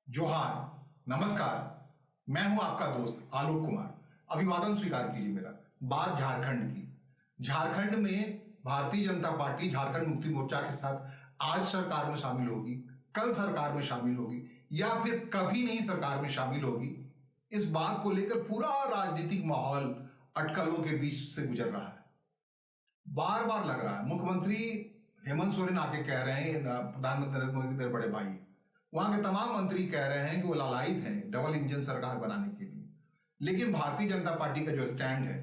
जोहार, नमस्कार। मैं हूं आपका दोस्त आलोक कुमार। अभिवादन स्वीकार कीजिए मेरा। बात झारखंड की। झारखंड में भारतीय जनता पार्टी झारखंड मुक्ति मोर्चा के साथ आज सरकार में शामिल होगी, कल सरकार में शामिल होगी या फिर कभी नहीं सरकार में शामिल होगी। इस बात को लेकर पूरा राजनीतिक माहौल अटकलों के बीच से गुजर रहा है। बार बार लग रहा है मुख्यमंत्री हेमंत सोरेन आके कह रहे हैं, प्रधानमंत्री नरेंद्र मोदी मेरे बड़े भाई, वहां के तमाम मंत्री कह रहे हैं कि वो लालायित हैं डबल इंजन सरकार बनाने के लिए। लेकिन भारतीय जनता पार्टी का जो स्टैंड है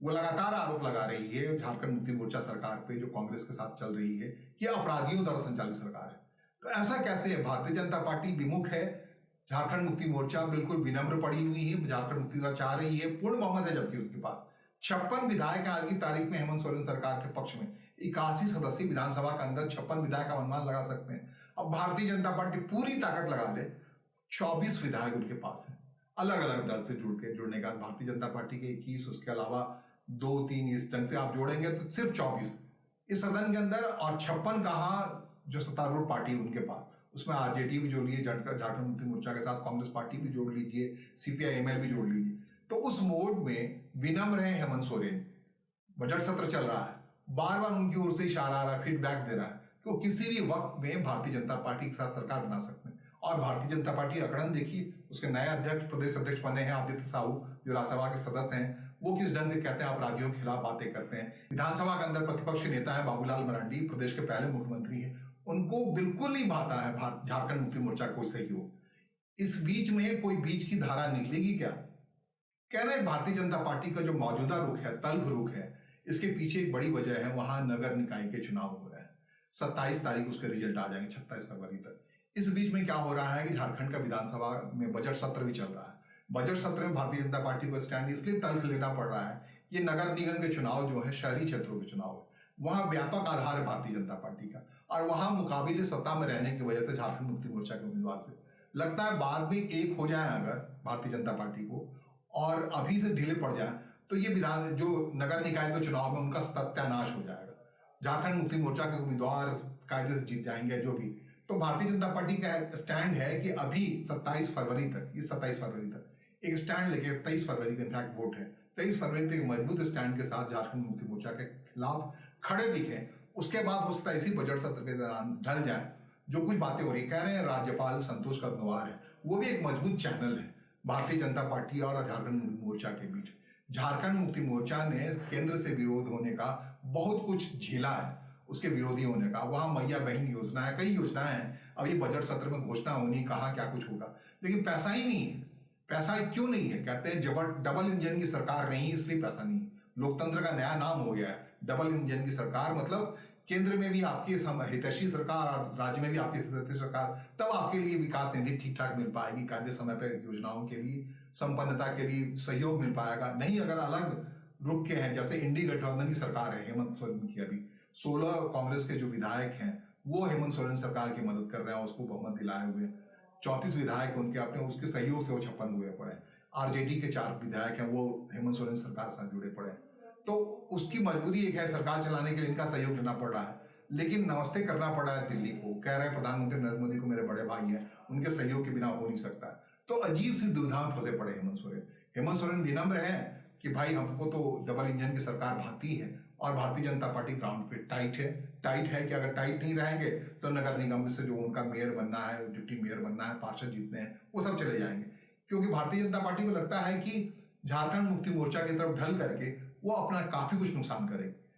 वो लगातार आरोप लगा रही है झारखंड मुक्ति मोर्चा सरकार पे, जो कांग्रेस के साथ चल रही है, कि अपराधियों द्वारा संचालित सरकार है। तो ऐसा कैसे है? भारतीय जनता पार्टी विमुख है, झारखंड मुक्ति मोर्चा बिल्कुल विनम्र पड़ी हुई है, झारखंड मुक्ति मोर्चा चाह रही है, पूर्ण बहुमत है, जबकि उसके पास 56 विधायक आज की तारीख में हेमंत सोरेन सरकार के पक्ष में 81 सदस्यीय विधानसभा के अंदर 56 विधायक का अनुमान लगा सकते हैं। अब भारतीय जनता पार्टी पूरी ताकत लगा ले, 24 विधायक उनके पास है, अलग अलग दल से जुड़ने का। भारतीय जनता पार्टी के 21, उसके अलावा 2-3 इस ढंग से आप जोड़ेंगे तो सिर्फ 24 इस सदन के अंदर, और 56 कहा जो सत्तारूढ़ पार्टी उनके पास, उसमें आरजेडी भी जोड़ लीजिए, झारखंड मुक्ति मोर्चा के साथ कांग्रेस पार्टी भी जोड़ लीजिए, सीपीआई-एमएल भी जोड़ लीजिए। तो उस मोड में विनम्र है हेमंत सोरेन। बजट सत्र चल रहा है, बार बार उनकी ओर से इशारा आ रहा है, फीडबैक दे रहा है कि वो किसी भी वक्त में भारतीय जनता पार्टी के साथ सरकार बना सकते हैं। और भारतीय जनता पार्टी अकड़न देखिए, उसके नए अध्यक्ष, प्रदेश अध्यक्ष बने हैं आदित्य साहू, जो राज्यसभा के सदस्य हैं, वो किस ढंग से कहते हैं अपराधियों के खिलाफ बातें करते हैं। विधानसभा के अंदर प्रतिपक्ष के नेता है बाबूलाल मरांडी, प्रदेश के पहले मुख्यमंत्री है, उनको बिल्कुल नहीं भाता है झारखंड मुक्ति मोर्चा को सहयोग। इस बीच में कोई बीच की धारा निकलेगी क्या? कह रहे हैं भारतीय जनता पार्टी का जो मौजूदा रुख है, तल्ख रुख है, इसके पीछे एक बड़ी वजह है, वहां नगर निकाय के चुनाव हो रहे हैं। 27 तारीख उसके रिजल्ट आ जाएंगे, 26 फरवरी तक। इस बीच में क्या हो रहा है कि झारखंड का विधानसभा में बजट सत्र भी चल रहा है। बजट सत्र में भारतीय जनता पार्टी को स्टैंड इसलिए तल्ख लेना पड़ रहा है, ये नगर निगम के चुनाव जो है, शहरी क्षेत्रों के चुनाव है, वहां व्यापक आधार है भारतीय जनता पार्टी का, और वहां मुकाबिले सत्ता में रहने की वजह से झारखंड मुक्ति मोर्चा के उम्मीदवार से लगता है बाद में एक हो जाए अगर भारतीय जनता पार्टी को, और अभी से ढीले पड़ जाए, तो ये विधान जो नगर निकाय के चुनाव में उनका सत्यानाश हो जाएगा। झारखंड मुक्ति मोर्चा के उम्मीदवार कायदे से जीत जाएंगे जो भी। तो भारतीय जनता पार्टी का स्टैंड है कि अभी 27 फरवरी तक, इस 27 फरवरी तक एक स्टैंड लेके, 23 फरवरी का इनफैक्ट वोट है, 23 फरवरी तक मजबूत स्टैंड के साथ झारखंड मुक्ति मोर्चा के खिलाफ खड़े दिखे। उसके बाद हो सकता है इसी बजट सत्र के दौरान ढल जाए। जो कुछ बातें हो रही, कह रहे हैं राज्यपाल संतोष गंगवार है, वो भी एक मजबूत चैनल है भारतीय जनता पार्टी और झारखंड मुक्ति मोर्चा के बीच। झारखंड मुक्ति मोर्चा ने केंद्र से विरोध होने का बहुत कुछ झेला है, उसके विरोधी होने का। वहां मैया बहन योजना है, कई योजनाएं हैं। अब ये बजट सत्र में घोषणा होनी, कहा क्या कुछ होगा, लेकिन पैसा ही नहीं है। पैसा क्यों नहीं है? कहते हैं डबल इंजन की सरकार नहीं, इसलिए पैसा नहीं है। लोकतंत्र का नया नाम हो गया है डबल इंजन की सरकार। मतलब केंद्र में भी आपकी हितैषी सरकार और राज्य में भी आपकी हितैषी सरकार, तब आपके लिए विकास निधि ठीक ठाक मिल पाएगी, कायदे समय पर योजनाओं के लिए, संपन्नता के लिए सहयोग मिल पाएगा। नहीं अगर अलग रुख के हैं, जैसे इंडी गठबंधन की सरकार है हेमंत सोरेन की, अभी 16 कांग्रेस के जो विधायक हैं वो हेमंत सोरेन सरकार की मदद कर रहे हैं, उसको बहुमत दिलाए हुए। 34 विधायक उनके अपने, उसके सहयोग से वो 56 हुए पड़े। आरजेडी के 4 विधायक हैं, वो हेमंत सोरेन सरकार के साथ जुड़े पड़े। तो उसकी मजबूरी एक है, सरकार चलाने के लिए इनका सहयोग लेना पड़ रहा है, लेकिन नमस्ते करना पड़ रहा है दिल्ली को। कह रहे हैं प्रधानमंत्री नरेंद्र मोदी को मेरे बड़े भाई हैं, उनके सहयोग के बिना हो नहीं सकता। तो अजीब सी दुविधा में फंसे पड़े हेमंत सोरेन। हेमंत सोरेन विनम्र है कि भाई हमको तो डबल इंजन की सरकार भाती है, और भारतीय जनता पार्टी ग्राउंड पे टाइट है कि अगर टाइट नहीं रहेंगे तो नगर निगम से जो उनका मेयर बनना है, डिप्टी मेयर बनना है, पार्षद जीतने हैं, वो सब चले जाएंगे। क्योंकि भारतीय जनता पार्टी को लगता है कि झारखंड मुक्ति मोर्चा की तरफ ढल करके वो अपना काफी कुछ नुकसान करेगी।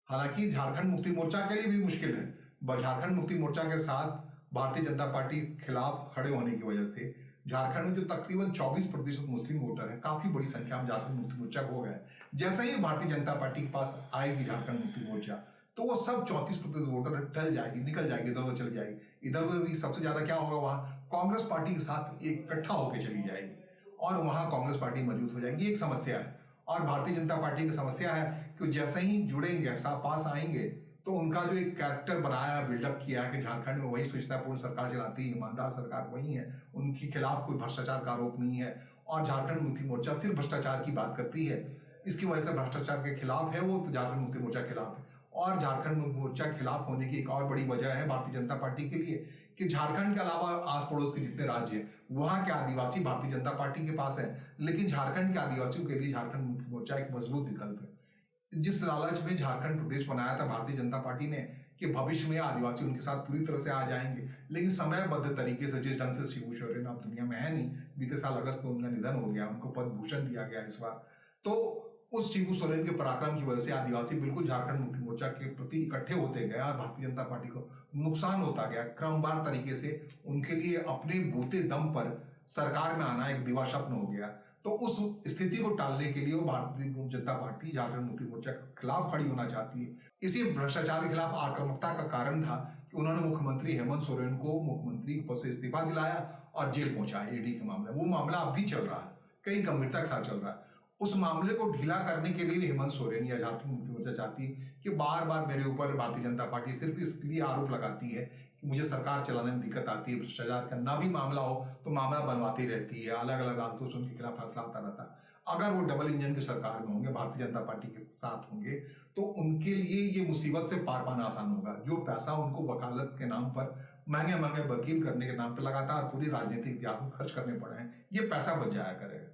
हालांकि झारखंड मुक्ति मोर्चा के लिए भी मुश्किल है। झारखंड मुक्ति मोर्चा के साथ भारतीय जनता पार्टी के खिलाफ खड़े होने की वजह से झारखंड में जो तकरीबन 24% मुस्लिम वोटर है, काफी बड़ी संख्या में झारखंड मुक्ति मोर्चा हो गए। जैसे ही भारतीय जनता पार्टी के पास आएगी झारखंड मुक्ति मोर्चा, तो वो सब 34% वोटर टल जाएगी, निकल जाएगी, इधर उधर चली जाएगी। इधर उधर भी सबसे ज्यादा क्या होगा, वहां कांग्रेस पार्टी के साथ इकट्ठा होकर चली जाएगी, और वहां कांग्रेस पार्टी मजबूत हो जाएगी। एक समस्या है। और भारतीय जनता पार्टी की समस्या है कि जैसे ही जुड़ेंगे, पास आएंगे, तो उनका जो एक कैरेक्टर बनाया, बिल्डअप किया है कि झारखंड में वही सुचितापूर्ण सरकार चलाती है, ईमानदार सरकार वही है, उनके खिलाफ कोई भ्रष्टाचार का आरोप नहीं है, और झारखंड मुक्ति मोर्चा सिर्फ भ्रष्टाचार की बात करती है, इसकी वजह से भ्रष्टाचार के खिलाफ है वो, तो झारखंड मुक्ति मोर्चा खिलाफ है। और झारखंड मुक्ति मोर्चा खिलाफ होने की एक और बड़ी वजह है भारतीय जनता पार्टी के लिए कि झारखंड के अलावा आस पड़ोस के जितने राज्य हैं वहां के आदिवासी भारतीय जनता पार्टी के पास है, लेकिन झारखंड के आदिवासियों के लिए झारखंड मुक्ति मोर्चा एक मजबूत विकल्प है। जिस लालच में झारखंड प्रदेश बनाया था भारतीय जनता पार्टी ने कि भविष्य में आदिवासी उनके साथ पूरी तरह से आ जाएंगे, लेकिन समयबद्ध तरीके से, जिस ढंग से शिबू सोरेन अब दुनिया में है नहीं, बीते साल अगस्त में उनका निधन हो गया, उनको पद्म भूषण दिया गया इस बार, तो उस शिबू सोरेन के पराक्रम की वजह से आदिवासी बिल्कुल झारखंड मुक्ति मोर्चा के प्रति इकट्ठे होते गए और भारतीय जनता पार्टी को नुकसान होता गया। क्रमवार तरीके से उनके लिए अपने बूते दम पर सरकार में आना एक दिवा स्वप्न हो गया। तो उस स्थिति को टालने के लिए वो भारतीय जनता पार्टी झारखंड मुक्ति मोर्चा के खिलाफ खड़ी होना चाहती है। इसी भ्रष्टाचार के खिलाफ आक्रामकता का कारण था कि उन्होंने मुख्यमंत्री हेमंत सोरेन को मुख्यमंत्री पद से इस्तीफा दिलाया और जेल पहुंचाया ईडी के मामले। वो मामला अब भी चल रहा है, कई गंभीरता के साथ चल रहा है। उस मामले को ढीला करने के लिए भी हेमंत सोरेन या झारखंड मुक्ति मोर्चा चाहती है कि बार बार मेरे ऊपर भारतीय जनता पार्टी सिर्फ इसलिए आरोप लगाती है कि मुझे सरकार चलाने में दिक्कत आती है, भ्रष्टाचार का ना भी मामला हो तो मामला बनवाती रहती है, अलग अलग अदालतों से उनके खिलाफ फैसला आता रहता है। अगर वो डबल इंजन की सरकार में होंगे, भारतीय जनता पार्टी के साथ होंगे, तो उनके लिए ये मुसीबत से पार पाना आसान होगा। जो पैसा उनको वकालत के नाम पर, महंगे महंगे वकील करने के नाम पर लगातार पूरी राजनीतिक इतिहास में खर्च करने पड़े हैं, ये पैसा बच जाया करेगा।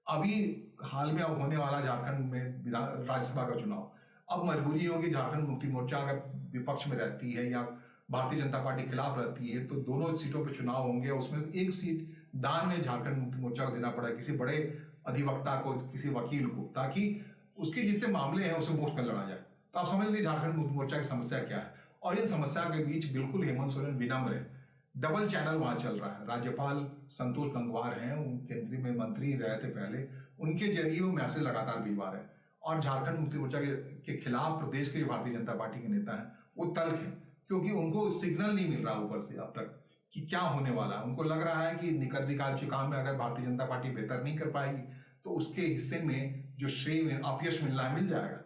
अभी हाल में अब होने वाला झारखंड में राज्यसभा का चुनाव, अब मजबूरी होगी झारखंड मुक्ति मोर्चा अगर विपक्ष में रहती है या भारतीय जनता पार्टी खिलाफ रहती है तो दोनों सीटों पर चुनाव होंगे, उसमें से एक सीट दान में झारखंड मुक्ति मोर्चा को देना पड़ेगा, किसी बड़े अधिवक्ता को, किसी वकील को, ताकि उसके जितने मामले हैं उसे मुफ्त में लड़ा जाए। तो आप समझ लीजिए झारखंड मुक्ति मोर्चा की समस्या क्या है। और इन समस्या के बीच बिल्कुल हेमंत सोरेन विनम्र है। डबल चैनल वहां चल रहा है। राज्यपाल संतोष गंगवार हैं, केंद्रीय में मंत्री रहे थे पहले, उनके जरिए वो मैसेज लगातार भिजवा रहे हैं। और झारखंड मुक्ति मोर्चा के खिलाफ प्रदेश के जो भारतीय जनता पार्टी के नेता हैं वो तल्ख हैं, क्योंकि उनको सिग्नल नहीं मिल रहा ऊपर से अब तक कि क्या होने वाला है। उनको लग रहा है कि निकाल चुकाम में अगर भारतीय जनता पार्टी बेहतर नहीं कर पाएगी तो उसके हिस्से में जो श्रेय में अपयश मिलना है मिल जाएगा,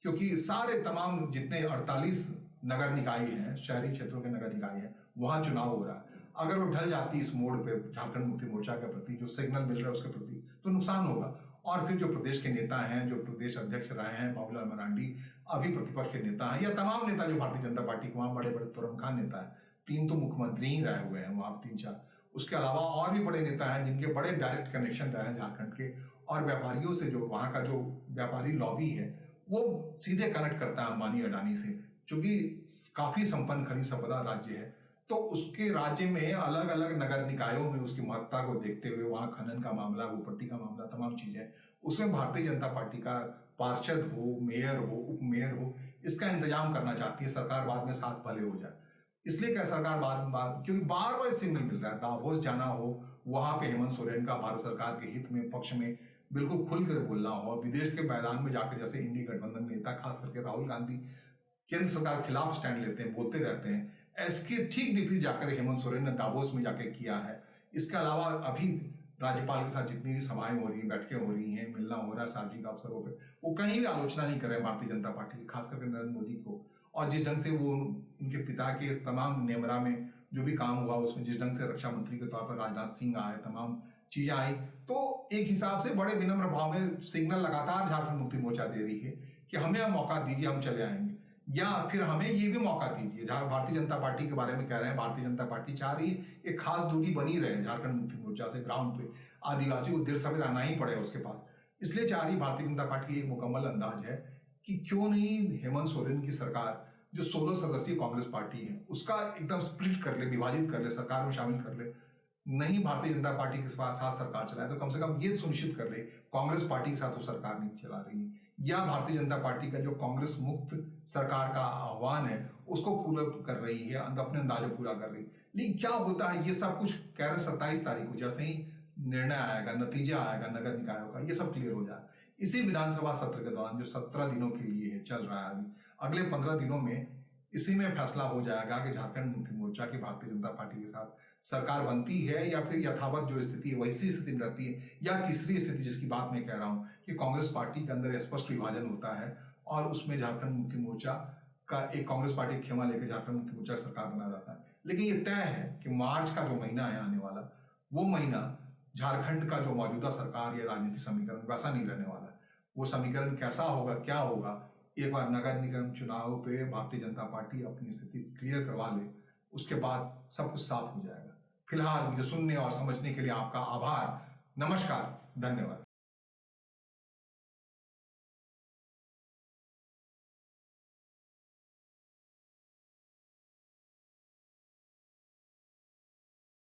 क्योंकि सारे तमाम जितने 48 नगर निकाय हैं, शहरी क्षेत्रों के नगर निकाय हैं, वहां चुनाव हो रहा है। अगर वो ढल जाती इस मोड़ पे झारखंड मुक्ति मोर्चा के प्रति जो सिग्नल मिल रहा है उसके प्रति, तो नुकसान होगा। और फिर जो प्रदेश के नेता हैं, जो प्रदेश अध्यक्ष रहे हैं बाबूलाल मरांडी, अभी प्रतिपक्ष के नेता हैं, या तमाम नेता जो भारतीय जनता पार्टी के वहां बड़े बड़े तुरमखान नेता है, 3 तो मुख्यमंत्री ही रहे हुए हैं वहां, 3-4, उसके अलावा और भी बड़े नेता हैं जिनके बड़े डायरेक्ट कनेक्शन रहे हैं झारखंड के, और व्यापारियों से, जो वहां का जो व्यापारी लॉबी है वो सीधे कनेक्ट करता है अंबानी अडानी से, चूंकि काफी संपन्न खनिज संपदा राज्य है। तो उसके राज्य में अलग अलग नगर निकायों में उसकी महत्ता को देखते हुए वहां खनन का मामला, भूपट्टी का मामला, तमाम चीजें, उसमें भारतीय जनता पार्टी का पार्षद हो, मेयर हो, उप मेयर हो, इसका इंतजाम करना चाहती है सरकार, बाद में साथ भले हो जाए। इसलिए क्या सरकार बार क्योंकि बार बार सिग्नल मिल रहा है, दावोस जाना हो, वहां पे हेमंत सोरेन का भारत सरकार के हित में, पक्ष में बिल्कुल खुलकर बोलना हो, और विदेश के मैदान में जाकर जैसे इंडी गठबंधन नेता खास करके राहुल गांधी केंद्र सरकार के खिलाफ स्टैंड लेते हैं, बोलते रहते हैं, इसके ठीक विपरीत जाकर हेमंत सोरेन ने दावोस में जाकर किया है। इसके अलावा अभी राज्यपाल के साथ जितनी भी सभाएं हो रही हैं, बैठकें हो रही हैं, मिलना हो रहा है सार्वजनिक अवसरों पे, वो कहीं भी आलोचना नहीं कर रहे हैं भारतीय जनता पार्टी की, खास करके नरेंद्र मोदी को। और जिस ढंग से वो उनके पिता के इस तमाम नेमरा में जो भी काम हुआ उसमें जिस ढंग से रक्षा मंत्री के तौर पर राजनाथ सिंह आए, तमाम चीजें आई, तो एक हिसाब से बड़े विनम्र भाव में सिग्नल लगातार झारखंड मुक्ति मोर्चा दे रही है कि हमें मौका दीजिए, हम चले आएंगे, या फिर हमें ये भी मौका दीजिए। जहां भारतीय जनता पार्टी के बारे में कह रहे हैं, भारतीय जनता पार्टी चाह रही है एक खास दूरी बनी रहे झारखंड मुक्ति मोर्चा से ग्राउंड पे, आदिवासी को देर सवेर आना ही पड़ेगा उसके पास। इसलिए चाह रही भारतीय जनता पार्टी एक मुकम्मल अंदाज है कि क्यों नहीं हेमंत सोरेन की सरकार, जो 16 सदस्यीय कांग्रेस पार्टी है, उसका एकदम स्प्लिट कर ले, विभाजित कर ले, सरकार में शामिल कर ले। नहीं भारतीय जनता पार्टी के साथ सरकार चलाए तो कम से कम ये सुनिश्चित कर ले कांग्रेस पार्टी के साथ वो सरकार नहीं चला रही, या भारतीय जनता पार्टी का जो कांग्रेस मुक्त सरकार का आह्वान है उसको पूरा कर रही है, अपने अंदाजे पूरा कर रही है। लेकिन क्या होता है, ये सब कुछ कह रहे 27 तारीख को जैसे ही निर्णय आएगा, नतीजा आएगा नगर निकायों का, ये सब क्लियर हो जाए। इसी विधानसभा सत्र के दौरान जो 17 दिनों के लिए चल रहा है, अभी अगले 15 दिनों में इसी में फैसला हो जाएगा कि झारखंड मुक्ति मोर्चा की भारतीय जनता पार्टी के साथ सरकार बनती है, या फिर यथावत जो स्थिति है वैसी स्थिति में रहती है, या तीसरी स्थिति जिसकी बात मैं कह रहा हूं कि कांग्रेस पार्टी के अंदर स्पष्ट विभाजन होता है और उसमें झारखंड मुक्ति मोर्चा का एक कांग्रेस पार्टी खेमा लेकर झारखंड मुक्ति मोर्चा सरकार बना जाता है। लेकिन ये तय है कि मार्च का जो महीना है आने वाला, वो महीना झारखंड का जो मौजूदा सरकार या राजनीतिक समीकरण वैसा नहीं रहने वाला। वो समीकरण कैसा होगा, क्या होगा, एक बार नगर निगम चुनाव पे भारतीय जनता पार्टी अपनी स्थिति क्लियर करवा ले, उसके बाद सब कुछ साफ हो जाएगा। फिलहाल मुझे सुनने और समझने के लिए आपका आभार। नमस्कार, धन्यवाद।